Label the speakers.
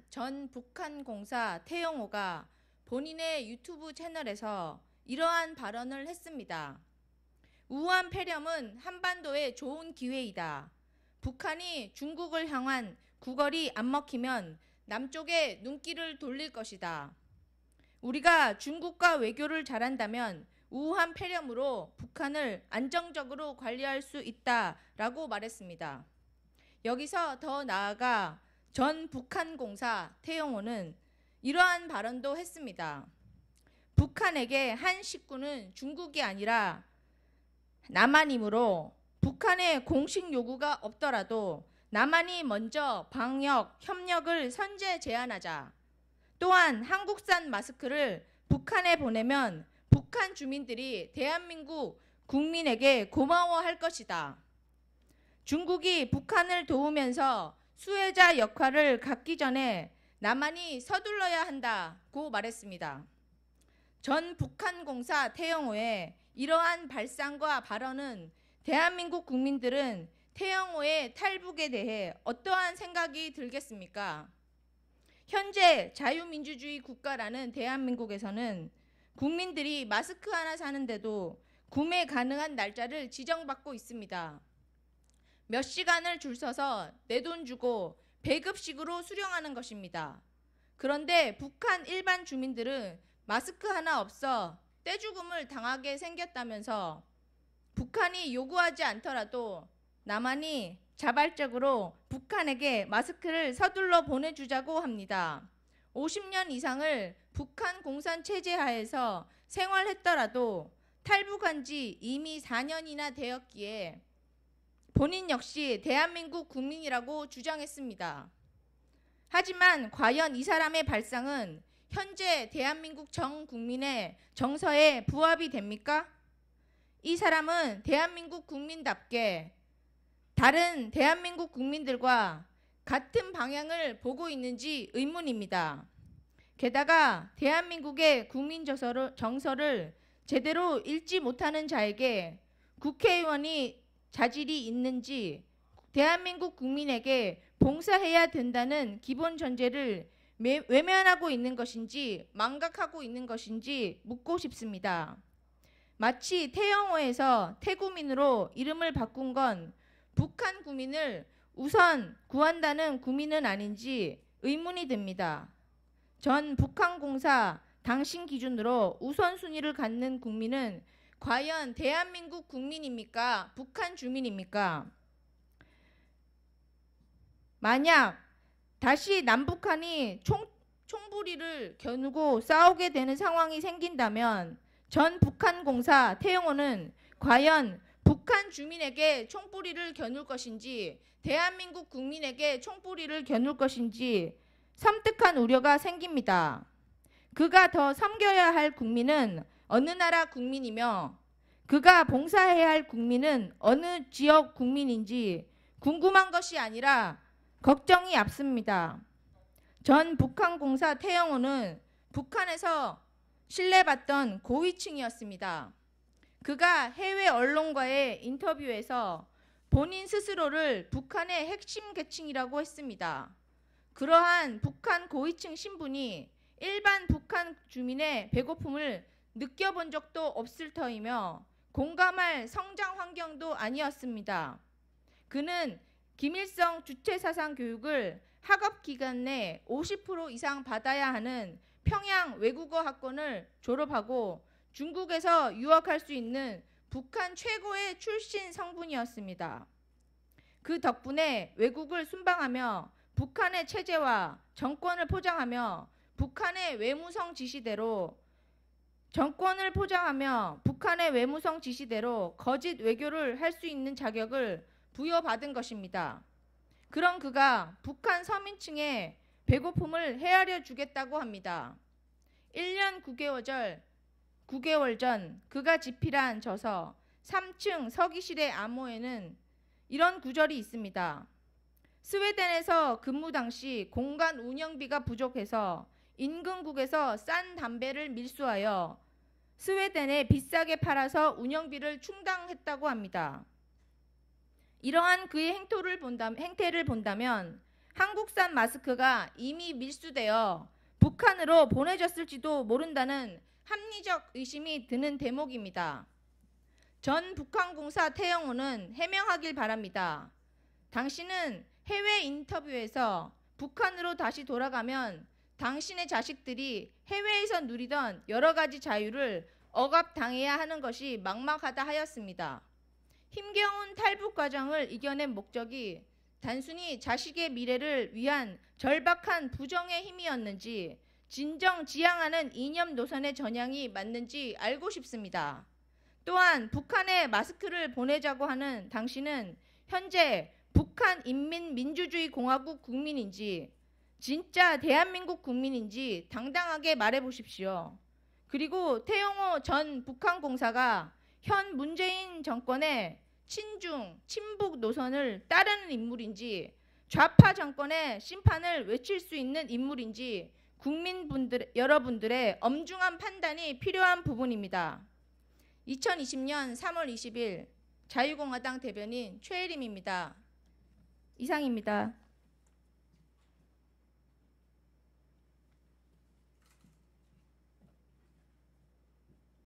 Speaker 1: 전 북한공사 태영호가 본인의 유튜브 채널에서 이러한 발언을 했습니다. 우한 폐렴은 한반도에 좋은 기회이다. 북한이 중국을 향한 구걸이 안 먹히면 남쪽에 눈길을 돌릴 것이다. 우리가 중국과 외교를 잘한다면 우한 폐렴으로 북한을 안정적으로 관리할 수 있다라고 말했습니다. 여기서 더 나아가 전 북한공사 태영호는 이러한 발언도 했습니다. 북한에게 한 식구는 중국이 아니라 남한이므로 북한의 공식 요구가 없더라도 남한이 먼저 방역, 협력을 선제 제안하자. 또한 한국산 마스크를 북한에 보내면 북한 주민들이 대한민국 국민에게 고마워할 것이다. 중국이 북한을 도우면서 수혜자 역할을 갖기 전에 남한이 서둘러야 한다고 말했습니다. 전 북한공사 태영호의 이러한 발상과 발언은 대한민국 국민들은 태영호의 탈북에 대해 어떠한 생각이 들겠습니까? 현재 자유민주주의 국가라는 대한민국에서는 국민들이 마스크 하나 사는데도 구매 가능한 날짜를 지정받고 있습니다. 몇 시간을 줄 서서 내 돈 주고 배급식으로 수령하는 것입니다. 그런데 북한 일반 주민들은 마스크 하나 없어 떼죽음을 당하게 생겼다면서 북한이 요구하지 않더라도 남한이 자발적으로 북한에게 마스크를 서둘러 보내주자고 합니다. 50년 이상을 북한 공산 체제 하에서 생활했더라도 탈북한 지 이미 4년이나 되었기에 본인 역시 대한민국 국민이라고 주장했습니다. 하지만 과연 이 사람의 발상은 현재 대한민국 전 국민의 정서에 부합이 됩니까? 이 사람은 대한민국 국민답게 다른 대한민국 국민들과 같은 방향을 보고 있는지 의문입니다. 게다가 대한민국의 국민 정서를 제대로 읽지 못하는 자에게 국회의원이 자질이 있는지 대한민국 국민에게 봉사해야 된다는 기본 전제를 외면하고 있는 것인지 망각하고 있는 것인지 묻고 싶습니다. 마치 태영호에서 태구민으로 이름을 바꾼 건 북한 구민을 우선 구한다는 구민은 아닌지 의문이 듭니다. 전 북한공사 당신 기준으로 우선순위를 갖는 국민은 과연 대한민국 국민입니까? 북한 주민입니까? 만약 다시 남북한이 총부리를 겨누고 싸우게 되는 상황이 생긴다면 전 북한공사 태영호는 과연 북한 주민에게 총부리를 겨눌 것인지 대한민국 국민에게 총부리를 겨눌 것인지 섬뜩한 우려가 생깁니다. 그가 더 섬겨야 할 국민은 어느 나라 국민이며 그가 봉사해야 할 국민은 어느 지역 국민인지 궁금한 것이 아니라 걱정이 앞섭니다. 전 북한공사 태영호는 북한에서 신뢰받던 고위층이었습니다. 그가 해외 언론과의 인터뷰에서 본인 스스로를 북한의 핵심 계층이라고 했습니다. 그러한 북한 고위층 신분이 일반 북한 주민의 배고픔을 느껴본 적도 없을 터이며 공감할 성장 환경도 아니었습니다. 그는 김일성 주체사상 교육을 학업 기간 내 50% 이상 받아야 하는 평양 외국어 학원을 졸업하고 중국에서 유학할 수 있는 북한 최고의 출신 성분이었습니다. 그 덕분에 외국을 순방하며 북한의 체제와 정권을 포장하며 북한의 외무성 지시대로 거짓 외교를 할 수 있는 자격을 부여받은 것입니다. 그런 그가 북한 서민층의 배고픔을 헤아려 주겠다고 합니다. 1년 9개월 전 그가 집필한 저서 3층 서기실의 암호에는 이런 구절이 있습니다. 스웨덴에서 근무 당시 공간 운영비가 부족해서 인근국에서 싼 담배를 밀수하여 스웨덴에 비싸게 팔아서 운영비를 충당했다고 합니다. 이러한 그의 행태를 본다면 한국산 마스크가 이미 밀수되어 북한으로 보내졌을지도 모른다는 합리적 의심이 드는 대목입니다. 전 북한공사 태영호는 해명하길 바랍니다. 당신은 해외 인터뷰에서 북한으로 다시 돌아가면 당신의 자식들이 해외에서 누리던 여러 가지 자유를 억압당해야 하는 것이 막막하다 하였습니다. 힘겨운 탈북 과정을 이겨낸 목적이 단순히 자식의 미래를 위한 절박한 부정의 힘이었는지 진정 지향하는 이념 노선의 전향이 맞는지 알고 싶습니다. 또한 북한에 마스크를 보내자고 하는 당신은 현재 북한 인민민주주의 공화국 국민인지 진짜 대한민국 국민인지 당당하게 말해보십시오. 그리고 태영호 전 북한공사가 현 문재인 정권의 친중, 친북 노선을 따르는 인물인지 좌파 정권의 심판을 외칠 수 있는 인물인지 여러분들의 엄중한 판단이 필요한 부분입니다. 2020년 3월 20일 자유공화당 대변인 최혜림입니다. 이상입니다.